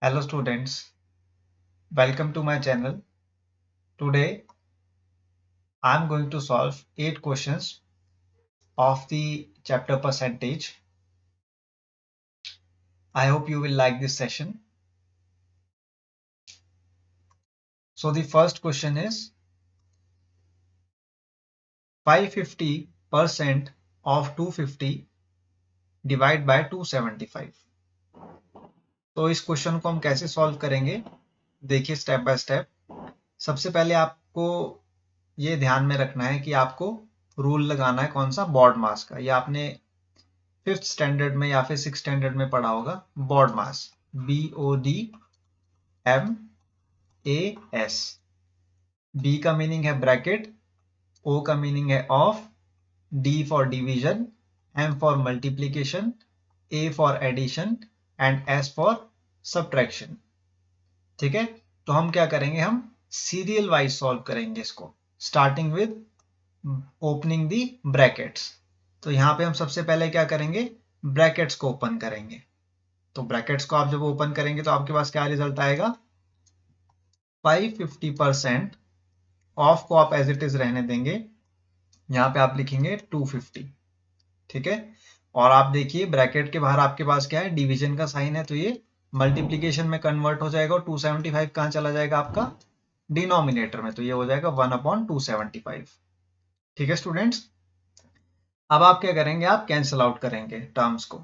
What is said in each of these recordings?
Hello students, welcome to my channel. Today I am going to solve 8 questions of the chapter percentage. I hope you will like this session. So the first question is 550% of 250 divide by 275. तो इस question को हम कैसे solve करेंगे देखिए step by step. सबसे पहले आपको ये ध्यान में रखना है कि आपको रूल लगाना है कौन सा, बॉड मास का। ये आपने 5th स्टैंडर्ड में या फिर 6th स्टैंडर्ड में पढ़ा होगा। BODMAS, BODMAS। B का मीनिंग है ब्रैकेट, O का मीनिंग है of, D for division, M for multiplication, A for addition and S for subtraction. ठीक है, तो हम क्या करेंगे, हम सीरियल वाइज सॉल्व करेंगे इसको, starting with opening the brackets. तो यहां पे हम सबसे पहले क्या करेंगे, ब्रैकेट्स को ओपन करेंगे। तो ब्रैकेट्स को आप जब ओपन करेंगे तो आपके पास क्या रिजल्ट आएगा, 550% ऑफ को आप एज इट इज रहने देंगे, यहां पे आप लिखेंगे 250। ठीक है, और आप देखिए ब्रैकेट के बाहर आपके पास क्या है, डिवीजन का साइन है, तो ये मल्टीप्लीकेशन में कन्वर्ट हो जाएगा और 275 कहां चला जाएगा आपका, डिनोमिनेटर में, तो ये हो जाएगा 1/275। ठीक है स्टूडेंट्स, अब आप क्या करेंगे, आप कैंसिल आउट करेंगे टर्म्स को।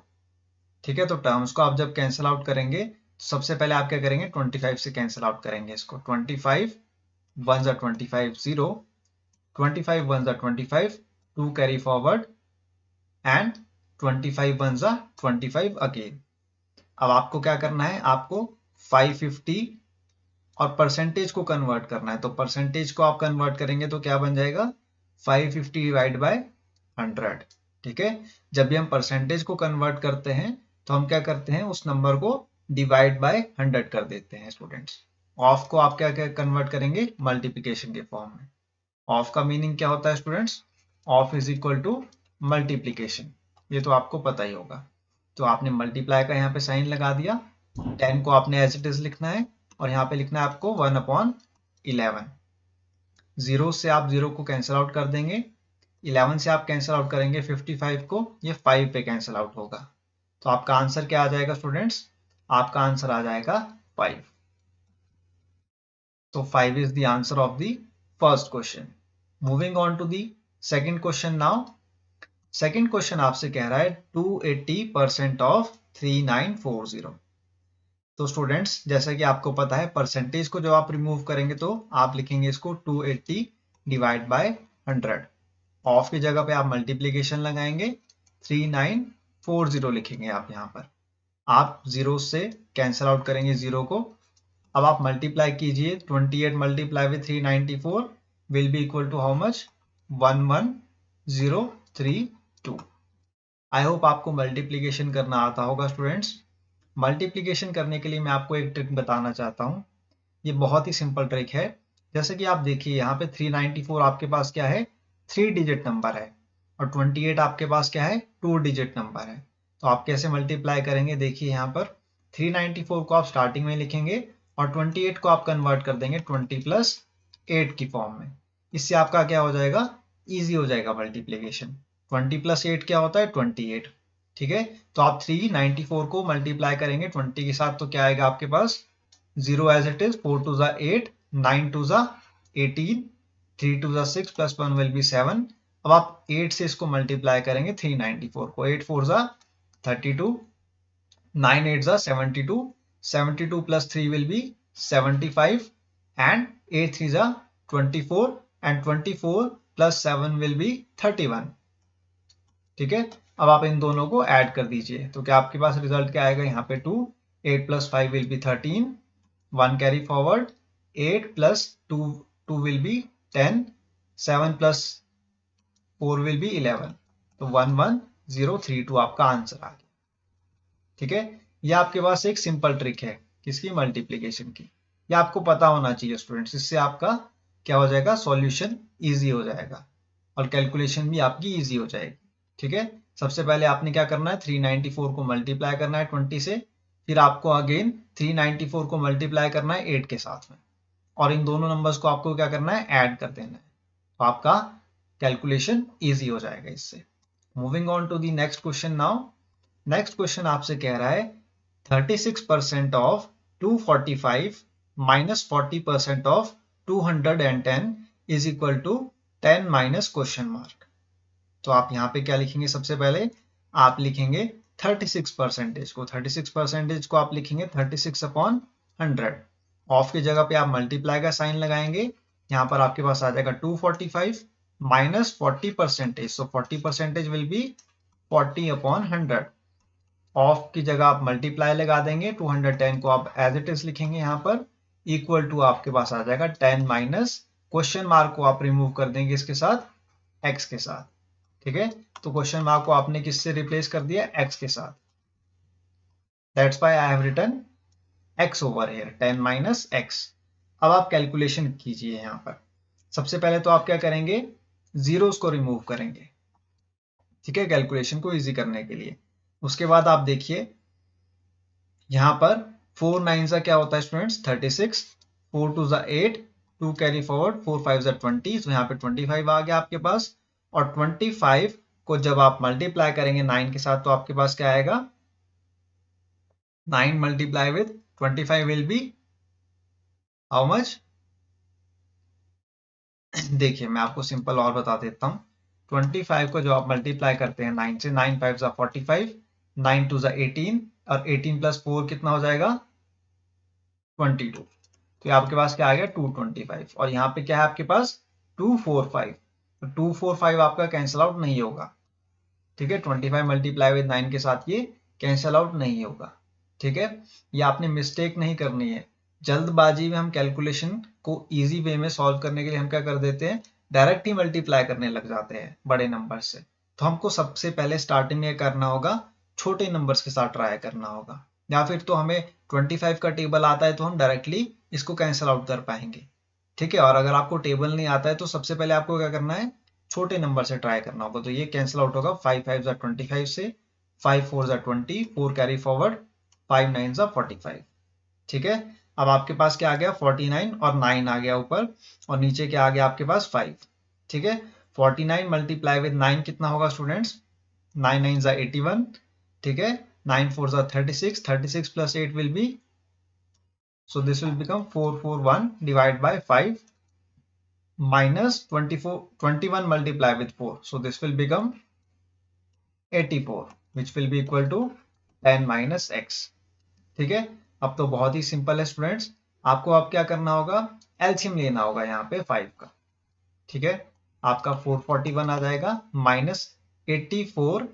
ठीक है, तो टर्म्स को आप जब कैंसिल आउट करेंगे तो सबसे पहले आप क्या करेंगे, 25 से कैंसिल आउट करेंगे इसको। 25 1s are 25 0, 25 1s are 25, 2 carry forward and 25 1s are 25 again। अब आपको क्या करना है, आपको 550 और परसेंटेज को कन्वर्ट करना है। तो परसेंटेज को आप कन्वर्ट करेंगे तो क्या बन जाएगा, 550 डिवाइड बाय 100। ठीक है, जब भी हम परसेंटेज को कन्वर्ट करते हैं तो हम क्या करते हैं, उस नंबर को डिवाइड बाय 100 कर देते हैं स्टूडेंट्स। ऑफ को आप क्या क्या कन्वर्ट करेंगे, मल्टीप्लिकेशन के फॉर्म में। ऑफ का मीनिंग क्या होता है students, of is equal to multiplication, ये तो आपको पता ही होगा। तो आपने मल्टीप्लाई का यहाँ पे साइन लगा दिया, 10 को आपने एज इट इज लिखना है और यहाँ पे लिखना है आपको 1/11। जीरो से आप जीरो को कैंसिल आउट कर देंगे, 11 से आप कैंसिल आउट करेंगे 55 को, ये 5 पे कैंसिल आउट होगा। तो आपका आंसर क्या आ जाएगा स्टूडेंट्स, आपका आंसर आ जाएगा 5। So 5 is the answer of the first question. Moving on to the second question now. Second question आपसे कह रहा है 280% of 3940। तो स्टूडेंट्स जैसा कि आपको पता है, परसेंटेज को जब आप रिमूव करेंगे तो आप लिखेंगे इसको 280 डिवाइड बाय 100। ऑफ की जगह पे आप मल्टीप्लीकेशन लगाएंगे, 3940 लिखेंगे आप यहाँ पर। आप जीरो से कैंसिल आउट करेंगे जीरो को। अब आप मल्टीप्लाई कीजिए, 28 multiply with 394 will be equal to how much, 11032। I hope आपको मल्टीप्लीकेशन करना आता होगा स्टूडेंट्स। मल्टीप्लीकेशन करने के लिए मैं आपको एक ट्रिक बताना चाहता हूँ, ये बहुत ही सिंपल ट्रिक है। जैसे कि आप देखिए यहाँ पे 394 आपके पास क्या है, 3 डिजिट नंबर है, और 28 आपके पास क्या है, 2 डिजिट नंबर है। तो आप कैसे मल्टीप्लाई करेंगे, देखिए यहाँ पर 394 को आप स्टार्टिंग में लिखेंगे और 28 को आप कन्वर्ट कर देंगे 20 + 8 की फॉर्म में। इससे आपका क्या हो जाएगा, ईजी हो जाएगा मल्टीप्लीकेशन। 20 + 8 क्या होता है, 28। ठीक है, तो आप 394 को मल्टीप्लाई करेंगे 20 के साथ तो क्या आएगा आपके पास, 0 as it is, 4 2 8, 9 2 18, 3 2 6 + 1 will be 7। अब आप 8 से इसको मल्टीप्लाई करेंगे 394 को, 8 4 32, 9 8 72, 72 + 3 will be 75 and 8 3 24 and 24 + 7 will be 31। ठीक है, अब आप इन दोनों को ऐड कर दीजिए तो क्या आपके पास रिजल्ट क्या आएगा, यहाँ पे 2, 8 + 5 will be 13, 1 carry forward, 8 + 2 will be 10, 7 + 4 will be 11। तो 11032 आपका आंसर आ गया। ठीक है, ये आपके पास एक सिंपल ट्रिक है किसकी, मल्टीप्लीकेशन की। ये आपको पता होना चाहिए स्टूडेंट्स, इससे आपका क्या हो जाएगा, सॉल्यूशन इजी हो जाएगा और कैलकुलेशन भी आपकी इजी हो जाएगी। ठीक है, सबसे पहले आपने क्या करना है, 394 को मल्टीप्लाई करना है 20 से, फिर आपको अगेन 394 को मल्टीप्लाई करना है 8 के साथ में, और इन दोनों नंबर्स को आपको क्या करना है, ऐड कर देना है। तो आपका कैलकुलेशन इजी हो जाएगा इससे। Moving on to the next question now. Next question आपसे कह रहा है 36% of 245 minus 40% of 210 is equal to 10 minus question mark. तो आप यहाँ पे क्या लिखेंगे, सबसे पहले आप लिखेंगे 36% को, 36% को आप लिखेंगे 36 अपॉन 100। ऑफ की जगह पे आप मल्टीप्लाई का साइन लगाएंगे, यहाँ पर आपके पास आ जाएगा 245 minus 40%, so 40% will be 40 upon 100। Of की जगह आप मल्टीप्लाई लगा देंगे, 210 को आप एज इट इज लिखेंगे यहाँ पर, इक्वल टू आपके पास आ जाएगा 10 माइनस क्वेश्चन मार्क को आप रिमूव कर देंगे इसके साथ, x के साथ। ठीक है, तो क्वेश्चन मार्क को आपने किससे रिप्लेस कर दिया, x के साथ। That's why I have written x over here, 10 minus x। अब आप कैलकुलेशन कीजिए यहाँ पर। सबसे पहले तो आप क्या करेंगे, जीरोस को रिमूव करेंगे, ठीक है, कैलकुलेशन को इजी करने के लिए। उसके बाद आप देखिए यहाँ पर 4 9 सा क्या होता है स्टूडेंट्स, 36, 4 2 सा 8, 2 कैरी फॉरवर्ड, 4 5 सा 20, तो यहाँ पे 25 आ गया आपके पास। और 25 को जब आप मल्टीप्लाई करेंगे 9 के साथ, तो आपके पास क्या आएगा, 9 multiply with 25 will be how much. देखिए मैं आपको सिंपल और बता देता हूँ। 25 को जब आप मल्टीप्लाई करते हैं 9 से, 9 5 सा 45, 9 2 सा 18, और 18 प्लस 4 कितना हो जाएगा, 22। तो ये आपके पास क्या आ गया, 225। और यहाँ पे क्या है आपके पास, 245। तो 245 आपका कैंसिल आउट नहीं होगा, ठीक है, 25 मल्टीप्लाई विद 9 के साथ ये कैंसिल आउट नहीं होगा। ठीक है, ये आपने मिस्टेक नहीं करनी है। जल्दबाजी में हम कैलकुलेशन को इजी वे में सॉल्व करने के लिए हम क्या कर देते हैं, डायरेक्ट ही मल्टीप्लाई करने लग जाते हैं बड़े नंबर से। तो हमको सबसे पहले स्टार्टिंग में करना होगा, छोटे नंबर्स के साथ ट्राई करना होगा, या फिर तो हमें 25 का टेबल आता है तो हम डायरेक्टली इसको कैंसिल आउट कर पाएंगे। ठीक है, और अगर आपको टेबल नहीं आता है तो सबसे पहले आपको क्या करना है, छोटे नंबर से ट्राई करना होगा। तो ये कैंसिल आउट होगा 5 5 जा 25 से, 5 4 जा 20, 4 कैरी फॉरवर्ड, 5 9 जा 45। ठीक है, अब आपके पास क्या आ गया, 49 और 9 आ गया ऊपर, और नीचे क्या आ गया आपके पास 5। ठीक है, 49 मल्टीप्लाई विद 9 कितना होगा स्टूडेंट्स, 9 9 जा 81। ठीक है, 9 4 जा 36, 36 plus 8 will be, so this will become 441 divided by 5 minus 24, 21 multiply with 4, so this will become 84 which will be equal to 10 minus x। ठीक है, अब तो बहुत ही सिंपल है स्टूडेंट्स। आपको अब क्या करना होगा, एलसीएम लेना होगा यहाँ पे 5 का। ठीक है, आपका 441 आ जाएगा minus 84,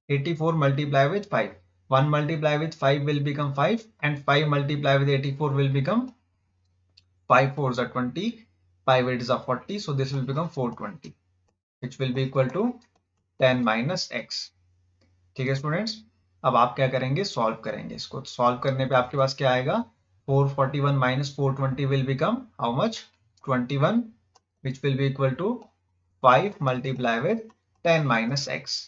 84 multiply with 5, 1 multiply with 5 will become 5, and 5 multiply with 84 will become 5 4s are 20, 5 8s are 40, so this will become 420 which will be equal to 10 minus x। ठीक है स्टूडेंट्स, अब आप क्या करेंगे, सॉल्व करेंगे इसको। सॉल्व करने पे आपके पास क्या आएगा, 441 minus 420 will become how much, 21, which will be equal to 5 multiply with 10 minus x,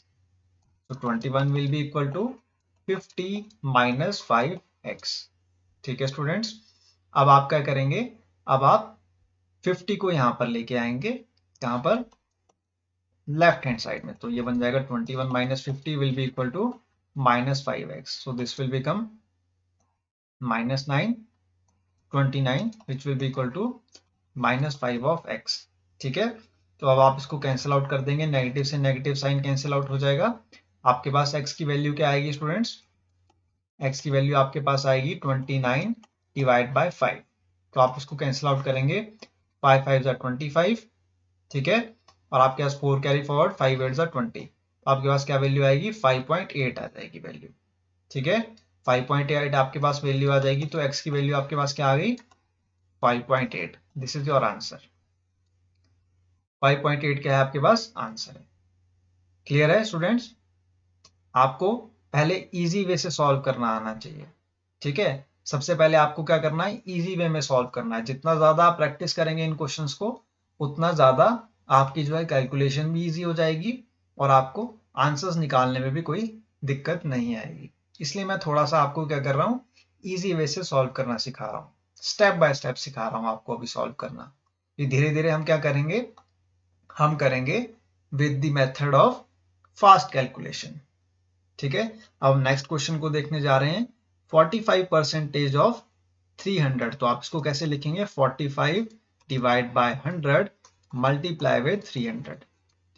so 21 will be equal to 50 minus 5x। ठीक है स्टूडेंट्स, अब आप क्या करेंगे, अब आप 50 को यहां पर लेके आएंगे, यहां पर लेफ्ट हैंड साइड में, तो ये बन जाएगा 21 minus 50 will be equal to minus 5x, so this will become minus 9, 29 which will be equal to minus 5 of x। ठीक है, तो अब आप इसको कैंसिल आउट कर देंगे, नेगेटिव से नेगेटिव साइन कैंसिल आउट हो जाएगा। आपके पास x की वैल्यू क्या आएगी स्टूडेंट्स, x की वैल्यू आपके पास आएगी 29 डिवाइड बाय 5, तो आप इसको कैंसिल आउट करेंगे, 5 5 जा 25। ठीक है, और आपके पास 4 कैरी फॉरवर्ड, 5 8 जा 20, तो आपके पास क्या वैल्यू आएगी, 5.8 आ जाएगी वैल्यू। ठीक है, 5.8 आपके पास वैल्यू आ जाएगी, तो x की वैल्यू आपके पास क्या आ गई, 5.8। दिस इज योर आंसर, 5.8 क्या है आपके पास आंसर है। क्लियर है स्टूडेंट्स, आपको पहले इजी वे से सॉल्व करना आना चाहिए। ठीक है, सबसे पहले आपको क्या करना है, इजी वे में सॉल्व करना है। जितना ज्यादा आप प्रैक्टिस करेंगे इन क्वेश्चंस को, उतना ज्यादा आपकी जो है कैलकुलेशन भी इजी हो जाएगी, और आपको आंसर्स निकालने में भी कोई दिक्कत नहीं आएगी। इसलिए मैं थोड़ा सा आपको क्या कर रहा हूँ, इजी वे से सॉल्व करना सिखा रहा हूँ, स्टेप बाय स्टेप सिखा रहा हूँ आपको अभी सॉल्व करना। ये धीरे धीरे हम क्या करेंगे, हम करेंगे with the method of fast calculation. ठीक है, अब नेक्स्ट क्वेश्चन को देखने जा रहे हैं। 45% ऑफ 300, तो आप इसको कैसे लिखेंगे, 45 डिवाइड बाय 100 मल्टीप्लाई विद 300।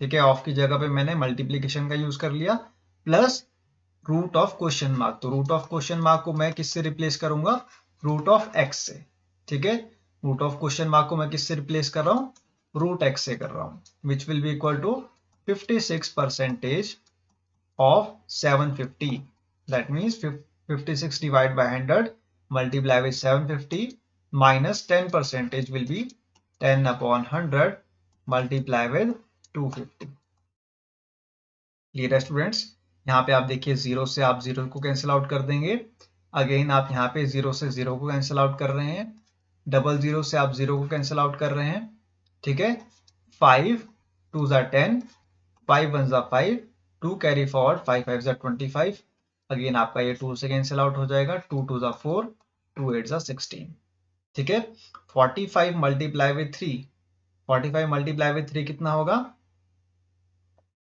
ठीक है, ऑफ की जगह पे मैंने मल्टीप्लीकेशन का यूज कर लिया, plus root of question mark. तो रूट ऑफ क्वेश्चन मार्क को मैं किससे रिप्लेस करूंगा, रूट ऑफ एक्स से। ठीक है, रूट ऑफ क्वेश्चन मार्क को मैं किससे रिप्लेस कर रहा हूँ, रूट एक्स से कर रहा हूँ, which will be equal to 56% of 750. That means 56 divided by 100 multiply with 750 minus 10% will be 10 upon 100 multiply with 250. Clear है स्टूडेंट्स? यहाँ पे आप देखिए जीरो से आप जीरो को कैंसिल आउट कर देंगे, अगेन आप यहाँ पे जीरो से जीरो को कैंसिल आउट कर रहे हैं, डबल जीरो से आप जीरो को कैंसिल आउट कर रहे हैं। ठीक है, 5 2 ज़ा 10, 5 1 ज़ा 5, 2 कैरी फॉरवर्ड, 5 5 ज़ा 25, अगेन आपका ये 2 से कैंसिल आउट हो जाएगा, 2 2 ज़ा 4, 2 8 ज़ा 16। ठीक है, 45 मल्टीप्लाई विथ 3, 45 मल्टीप्लाई विथ 3 कितना होगा,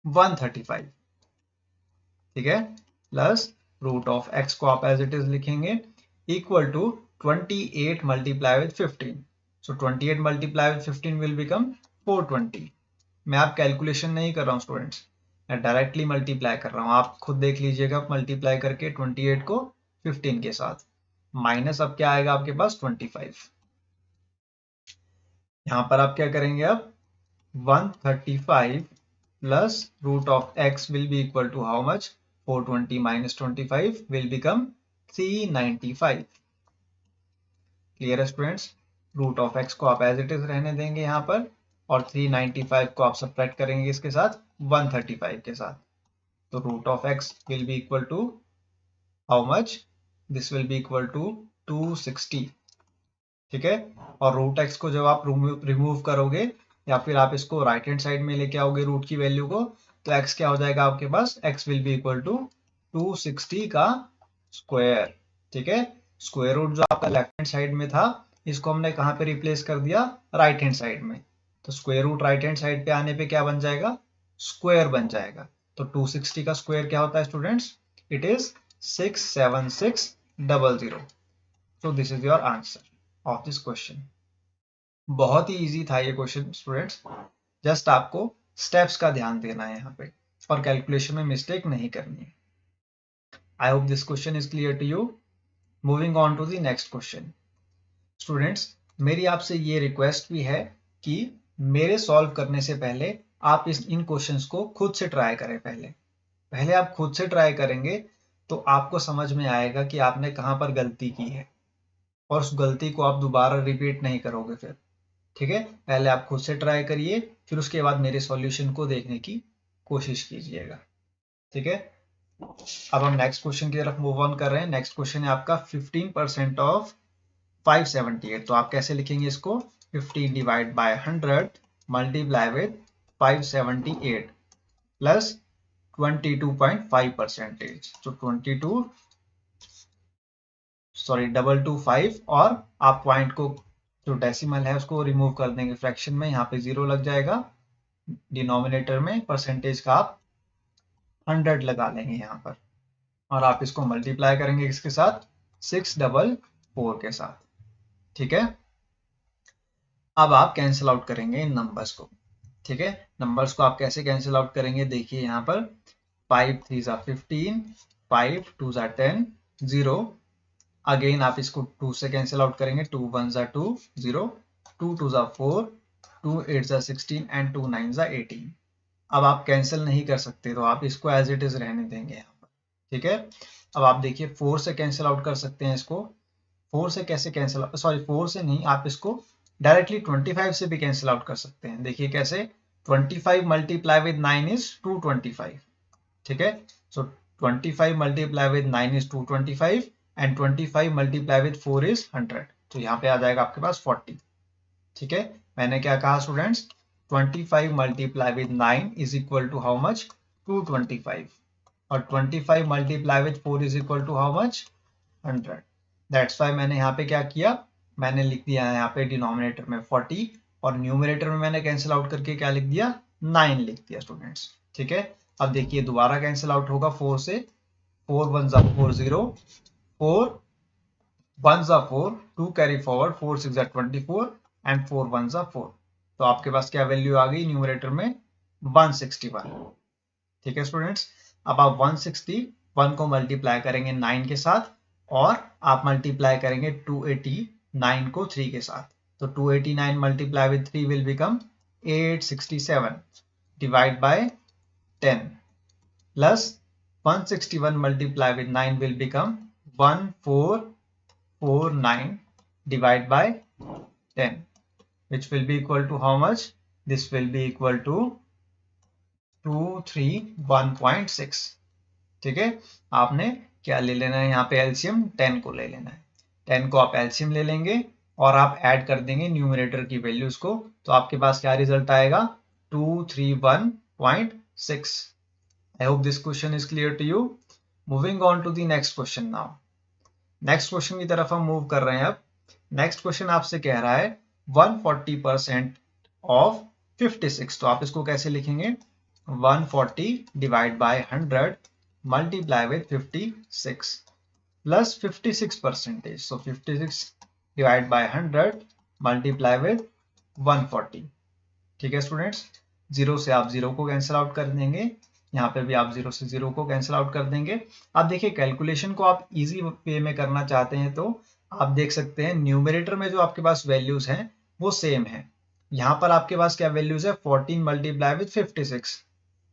135। ठीक है, प्लस रूट ऑफ एक्स को आप एज इट इज लिखेंगे equal to 28 multiply with 15। So 28 multiply with 15 will become 420। मैं आप कैलकुलेशन नहीं कर रहा हूँ स्टूडेंट्स, मैं डायरेक्टली मल्टीप्लाई कर रहा हूँ, आप खुद देख लीजिएगा मल्टीप्लाई करके 28 को 15 के साथ, माइनस अब क्या आएगा आपके पास 25। यहाँ पर आप क्या करेंगे, अब 135 plus root of x will be equal to how much, 420 minus 25 will become 395। Clear है स्टूडेंट्स? रूट ऑफ x को आप एज इट इज रहने देंगे यहाँ पर, और 395 को आप सब्ट्रैक्ट करेंगे इसके साथ 135 के साथ, तो root of x will be equal to how much, this will be equal to 260। ठीक है, और रूट एक्स को जब आप रिमूव करोगे या फिर आप इसको राइट हैंड साइड में लेके आओगे रूट की वैल्यू को, तो एक्स क्या हो जाएगा आपके पास, x will be equal to 260 का स्क्वायर। ठीक है, स्क्वायर रूट जो आपका लेफ्ट हैंड साइड में था, इसको हमने कहाँ पे रिप्लेस कर दिया, राइट हैंड साइड में, तो square root right hand side पे आने पे क्या बन जाएगा, स्क्वायर बन जाएगा। तो 260 का स्क्वायर क्या होता है students, it is 67600। so this is your answer of this question। बहुत ही इजी था ये क्वेश्चन स्टूडेंट्स, जस्ट आपको स्टेप्स का ध्यान देना है यहाँ पे और कैलकुलेशन में मिस्टेक नहीं करनी है। I hope this question is clear to you. Moving on to the next question. Students, मेरी आपसे ये रिक्वेस्ट भी है कि मेरे सॉल्व करने से पहले आप इन क्वेश्चंस को खुद से ट्राई करें। पहले आप खुद से ट्राई करेंगे तो आपको समझ में आएगा कि आपने कहाँ पर गलती की है, और उस गलती को आप दोबारा रिपीट नहीं करोगे फिर। ठीक है, पहले आप खुद से ट्राई करिए, फिर उसके बाद मेरे सॉल्यूशन को देखने की कोशिश कीजिएगा। ठीक है, अब हम नेक्स्ट क्वेश्चन की तरफ मूव ऑन कर रहे हैं। नेक्स्ट क्वेश्चन है आपका 15% ऑफ 578। तो आप कैसे लिखेंगे इसको, 15 divide by 100 multiply with 578 plus 22.5%। तो 225, और आप पॉइंट को जो डेसिमल है उसको रिमूव कर देंगे फ्रैक्शन में, यहाँ पे 0 लग जाएगा, डिनोमिनेटर में परसेंटेज का आप 100 लगा लेंगे यहाँ पर, और आप इसको मल्टीप्लाई करेंगे इसके साथ 644 के साथ। ठीक है, अब आप कैंसिल आउट करेंगे इन नंबर्स को। ठीक है, नंबर्स को आप कैसे कैंसिल आउट करेंगे, देखिए यहाँ पर 5 3 ज़ा 15, 5 2 ज़ा 10, 0, अगेन आप इसको 2 से कैंसिल आउट करेंगे, 2 1 ज़ा 2, 0, 2 2 ज़ा 4, 2 8 ज़ा 16 एंड 2 9 ज़ा 18। अब आप कैंसिल नहीं कर सकते तो आप इसको एज इट इज रहने देंगे यहाँ पर। ठीक है, अब आप देखिए 4 से कैंसिल आउट कर सकते हैं इसको, 4 से कैसे कैंसिल, सॉरी 4 से नहीं, आप इसको डायरेक्टली 25 से भी कैंसिल आउट कर सकते हैं। देखिए कैसे, 25 मल्टीप्लाई विद 9 इज 225। ठीक है, सो 25 multiply with 9 is 225 and 25 multiply with 4 is 100। तो यहाँ पे आ जाएगा आपके पास 40। ठीक है, मैंने क्या कहा students, 25 multiply with 9 is equal to how much, 225। और 25 multiply with 4 is equal to how much 100। That's why मैंने यहाँ पे क्या किया, मैंने लिख दिया यहाँ पे डिनोमिनेटर में 40 और न्यूमरेटर में मैंने कैंसिल आउट करके क्या लिख दिया 9 लिख दिया स्टूडेंट्स। ठीक है, अब देखिए दोबारा कैंसिल आउट होगा 4 से, 4 1 जा 4 0, 4 1 जा 4, 2 कैरी फॉरवर्ड, 4 6 जा 24 एंड 4 1 जा 4। तो आपके पास क्या वैल्यू आ गई न्यूमरेटर में 161। ठीक है स्टूडेंट्स, अब आप 161 को मल्टीप्लाई करेंगे 9 के साथ और आप मल्टीप्लाई करेंगे 289 को 3 के साथ। तो 289 multiply with 3 will become 867 divide by 10 plus 161 multiply with 9 will become 1449 divide by 10 which will be equal to how much? This will be equal to 231.6। ठीक है, आपने क्या ले लेना है यहाँ पे एलसीएम 10 को ले लेना है। 10 को आप एलसीएम ले लेंगे और आप ऐड कर देंगे न्यूमरेटर की वैल्यूज को, तो आपके पास क्या रिजल्ट आएगा 231.6। I hope this question is clear to you. Moving on to the next question now. Next question की तरफ हम मूव कर रहे हैं। अब नेक्स्ट क्वेश्चन आपसे कह रहा है 140% ऑफ 56। तो आप इसको कैसे लिखेंगे 140 divide by 100 multiply with 56 plus 56 percentage. So 56 divide by 100 multiply with 140। ठीक है स्टूडेंट्स, जीरो से आप जीरो को कैंसिल आउट कर देंगे, यहाँ पे भी आप जीरो से जीरो को कैंसिल आउट कर देंगे। आप देखिए कैलकुलेशन को आप इजी वे में करना चाहते हैं तो आप देख सकते हैं न्यूमरेटर में जो आपके पास वैल्यूज हैं वो सेम है। यहाँ पर आपके पास क्या वैल्यूज है 14 मल्टीप्लाई विथ 56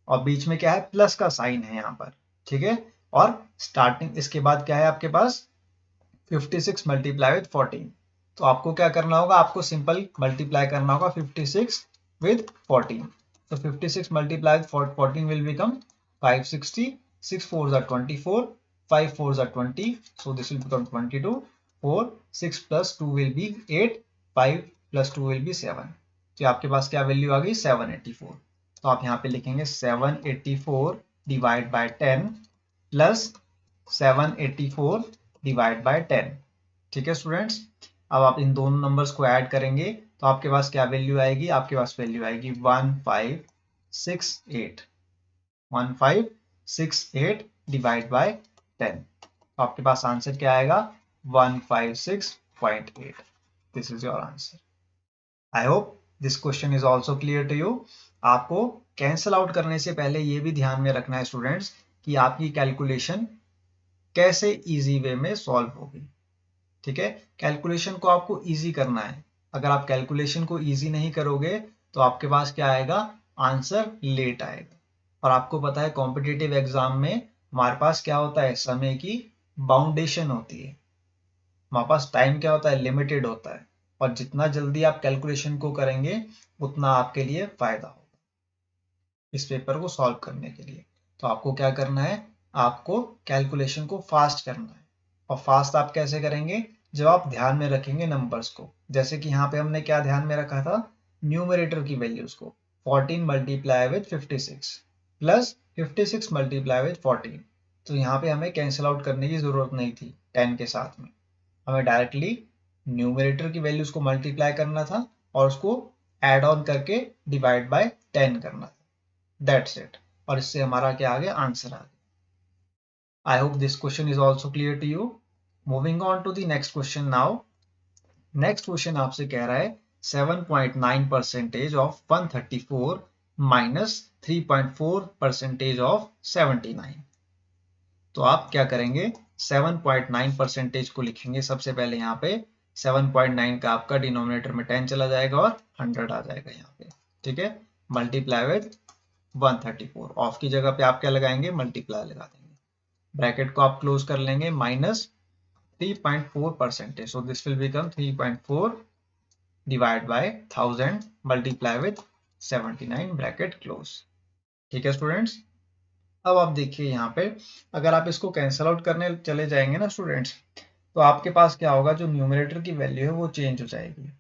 और बीच में क्या है प्लस का साइन है यहाँ पर। ठीक है, और स्टार्टिंग इसके बाद क्या है आपके पास 56 मल्टीप्लाई विथ 14। तो आपको क्या करना होगा, आपको सिंपल मल्टीप्लाई करना होगा 56 विथ 14। तो 56 multiply with 14 will become 560, 6 4s are 24, 5 4s are 20, so this will become 22, 4 6 plus 2 will be 8, 5 plus 2 will be 7। तो आपके पास क्या वैल्यू आ गई 784। तो आप यहाँ पे लिखेंगे 784 divide by 10 plus 784 divide by 10। ठीक है स्टूडेंट्स, अब आप इन दोनों नंबर्स को ऐड करेंगे तो आपके पास क्या वैल्यू आएगी, आपके पास वैल्यू आएगी 1568। 1568 डिवाइड बाय 10। तो आपके पास आंसर क्या आएगा 156.8। This is your answer. I hope this question is also clear to you. आपको कैंसल आउट करने से पहले ये भी ध्यान में रखना है स्टूडेंट्स कि आपकी कैलकुलेशन कैसे इजी वे में सॉल्व होगी। ठीक है, कैलकुलेशन को आपको इजी करना है। अगर आप कैलकुलेशन को इजी नहीं करोगे तो आपके पास क्या आएगा आंसर लेट आएगा। और आपको पता है कॉम्पिटिटिव एग्जाम में हमारे पास क्या होता है समय की बाउंडेशन होती है, हमारे पास टाइम क्या होता है लिमिटेड होता है और जितना जल्दी आप कैलकुलेशन को करेंगे उतना आपके लिए फायदा होगा इस पेपर को सॉल्व करने के लिए। तो आपको क्या करना है, आपको कैलकुलेशन को फास्ट करना है। और फास्ट आप कैसे करेंगे, जब आप ध्यान में रखेंगे नंबर्स को। जैसे कि यहाँ पे हमने क्या ध्यान में रखा था न्यूमरेटर की वैल्यूज को 14 multiply with 56 plus 56 multiply with 14। तो यहाँ पे हमें कैंसिल आउट करने की जरूरत नहीं थी 10 के साथ में, हमें डायरेक्टली न्यूमरेटर की वैल्यूज को मल्टीप्लाई करना था और उसको एड ऑन करके डिवाइड बाय 10 करना था। That's it. और इससे हमारा क्या आ गया आंसर आ गया। I hope this question is also clear to you. Moving on to the next question now. Next question आपसे कह रहा है 7.9 percentage of 134 minus 3.4 percentage of 79। तो आप क्या करेंगे 7.9 परसेंटेज को लिखेंगे सबसे पहले यहाँ पे। 7.9 का आपका डिनोमिनेटर में 10 चला जाएगा और 100 आ जाएगा यहाँ पे। ठीक है, मल्टीप्लाई विद 134। ऑफ की जगह पे आप क्या लगाएंगे मल्टीप्लाई लगा देंगे। ब्रैकेट को आप क्लोज कर लेंगे minus 3.4 percentage. So this will become 3.4 divide by 1000 multiply with 79 bracket close. ठीक है स्टूडेंट्स, अब आप देखिए यहाँ पे अगर आप इसको कैंसल आउट करने चले जाएंगे ना स्टूडेंट्स तो आपके पास क्या होगा जो न्यूमरेटर की वैल्यू है वो चेंज हो जाएगी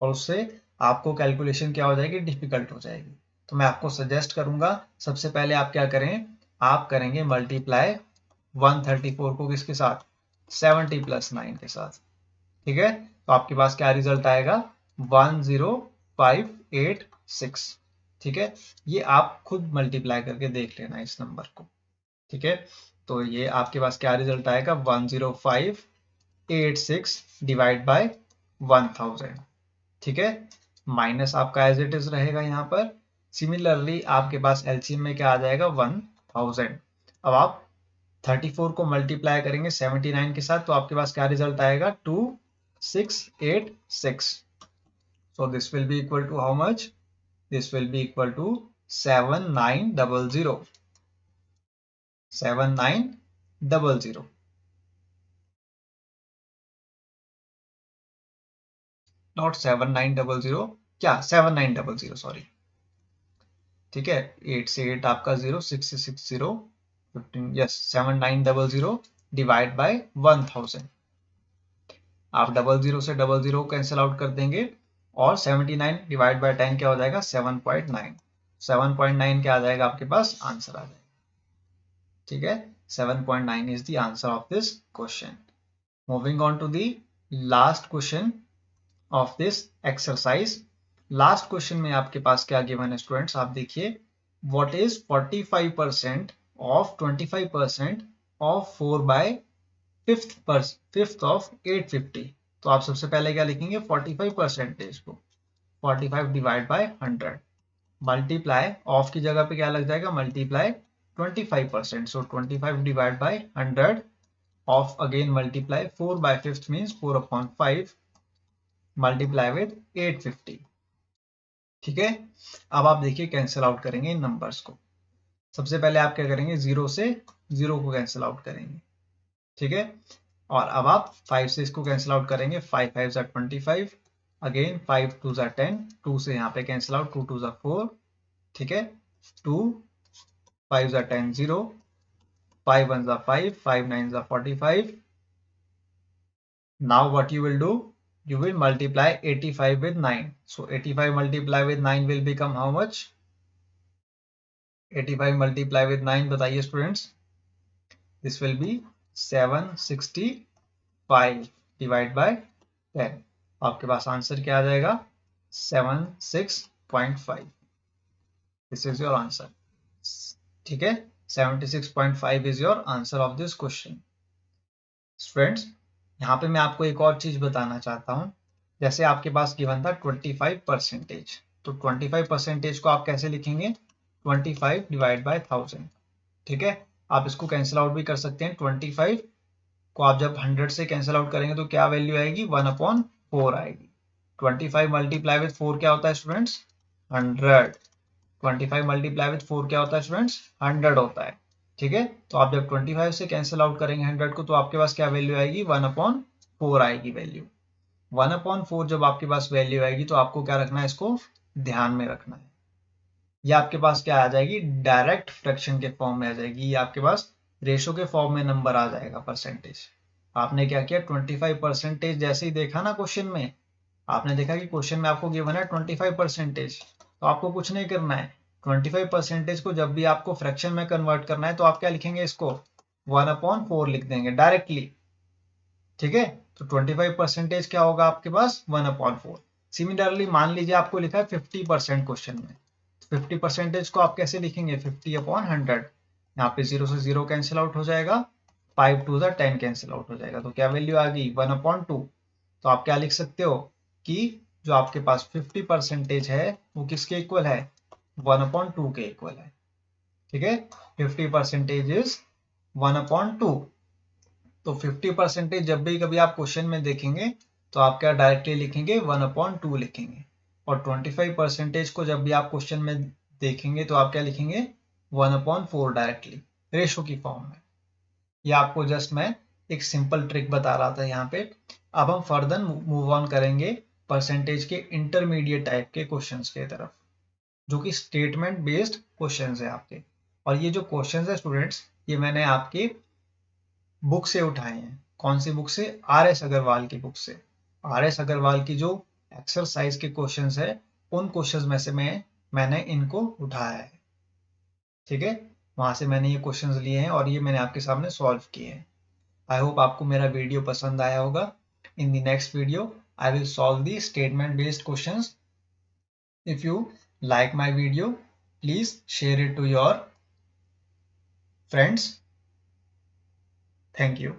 और उससे आपको कैलकुलेशन क्या हो जाएगी डिफिकल्ट हो जाएगी। तो मैं आपको सजेस्ट करूंगा सबसे पहले आप क्या करें आप करेंगे मल्टीप्लाई 134 को किसके साथ, 70 + 9 के साथ। ठीक है, तो आपके पास क्या रिजल्ट आएगा, 10586। ठीक है, ये आप खुद मल्टीप्लाई करके देख लेना इस नंबर को। ठीक है, तो ये आपके पास क्या रिजल्ट आएगा, 10586 डिवाइड बाय 1000। ठीक है, माइनस आपका एज इट इज रहेगा यहाँ पर। सिमिलरली आपके पास एलसीएम में क्या आ जाएगा, 1000। अब आप 34 को मल्टीप्लाई करेंगे 79 के साथ, तो आपके पास क्या रिजल्ट आएगा, 2686। So this will be equal to how much, this will be equal to 7900। 7900, not 7900, क्या 7900, सॉरी। ठीक है, 8 से 8 आपका 0, 6 से 6 0, 15, यस 7900 डिवाइड बाय 1000। आप 00 से 00 कैंसिल आउट कर देंगे और 79 डिवाइड बाय 10 क्या हो जाएगा, 7.9। 7.9 क्या आ जाएगा आपके पास, आंसर आ जाएगा। ठीक है, 7.9 is the answer of this question. Moving on to the last question of this exercise. Last question में आपके पास क्या गिवन है स्टूडेंट्स, आप देखिए, what is 45% of 25% of 4/5 of 850। तो आप सबसे पहले क्या लिखेंगे, 45% को 45 डिवाइड बाय 100, मल्टीप्लाई ऑफ की जगह पे क्या लग जाएगा, multiply 25%, so 25 divide by 100 of, again multiply 4/5 means 4/5 multiply with 850। ठीक है, अब आप देखिए कैंसिल आउट करेंगे इन नंबर्स को। सबसे पहले आप क्या करेंगे, 0 से 0 को कैंसिल आउट करेंगे। ठीक है, और अब आप 5 से इसको कैंसिल आउट करेंगे, 5 5 ज़ा 25, अगेन 5 2 ज़ा 10, 2 से यहाँ पे कैंसिल आउट, 2 2 ज़ा 4। ठीक है, 2 5 ज़ा 10 0, 5 1 ज़ा 5, 5 9 ज़ा 45। Now what you will do, you will multiply 85 with 9. So 85 multiply with 9 will become how much, 85 multiply with 9 बताइए students, this will be 765 divide by 10। आपके पास आंसर क्या आ जाएगा, 76.5। This is your answer. ठीक है, 76.5 is your answer of this question. Students, यहाँ पे मैं आपको एक और चीज बताना चाहता हूँ। जैसे आपके पास गिवन था 25%, तो 25% को आप कैसे लिखेंगे, 25 डिवाइड बाय 1000। ठीक है, आप इसको कैंसिल आउट भी कर सकते हैं। 25 को आप जब 100 से कैंसिल आउट करेंगे तो क्या वैल्यू आएगी, 1/4 आएगी। 25 मल्टीप्लाई विथ 4 क्या होता है स्टूडेंट्स, 100। 25 मल्टीप्लाई विथ 4 क्या होता है स्टूडेंट्स, 100 होता है। ठीक है, तो आप जब 25 से कैंसिल आउट करेंगे 100 को, तो आपके पास क्या वैल्यू आएगी, 1/4 आएगी वैल्यू। 1/4 जब आपके पास वैल्यू आएगी तो आपको क्या रखना है, इसको ध्यान में रखना है। ये आपके पास क्या आ जाएगी, डायरेक्ट फ्रैक्शन के फॉर्म में आ जाएगी। ये आपके पास रेशो के फॉर्म में नंबर आ जाएगा, परसेंटेज। आपने क्या किया, 25% जैसे ही देखा ना क्वेश्चन में, आपने देखा कि क्वेश्चन में आपको गिवन है 25%, तो आपको कुछ नहीं करना है। 25% को जब भी आपको फ्रैक्शन में कन्वर्ट करना है तो आप क्या लिखेंगे, इसको 1/4 लिख देंगे डायरेक्टली। ठीक है, तो 25% क्या होगा आपके पास, 1/4। सिमिलरली मान लीजिए आपको लिखा है 50% क्वेश्चन में, 50% को आप कैसे लिखेंगे, 50/100। यहाँ पे 0 से 0 कैंसिल आउट हो जाएगा, 5 2 ज़ा 10 कैंसिल आउट हो जाएगा, तो क्या वैल्यू आ गई, 1/2। तो आप क्या लिख सकते हो कि जो आपके पास 50% है वो किसके इक्वल है, 1/2 के इक्वल है। ठीक है, 50% इज 1/2। तो 50% जब भी कभी आप क्वेश्चन में देखेंगे तो आप क्या डायरेक्टली लिखेंगे, 1/2 लिखेंगे। और 25% को जब भी आप क्वेश्चन में देखेंगे तो आप क्या लिखेंगे, 1/4 डायरेक्टली रेशो की फॉर्म में। ये आपको जस्ट मैं एक सिंपल ट्रिक बता रहा था यहाँ पे। अब हम फर्दर मूव ऑन करेंगे परसेंटेज के इंटरमीडिएट टाइप के क्वेश्चंस के तरफ, जो कि स्टेटमेंट बेस्ड क्वेश्चंस है आपके। और ये जो क्वेश्चंस है स्टूडेंट्स, ये मैंने आपके बुक से उठाए हैं। कौन सी बुक से, RS अग्रवाल की बुक से। RS अग्रवाल की जो एक्सरसाइज के क्वेश्चंस है, उन क्वेश्चंस में से मैंने इनको उठाया है। ठीक है, वहाँ से मैंने ये क्वेश्चंस लिए हैं और ये मैंने आपके सामने सॉल्व किए हैं। आई होप आपको मेरा वीडियो पसंद आया होगा। In the next video I will solve the statement based questions. If you like my video, please share it to your friends. Thank you.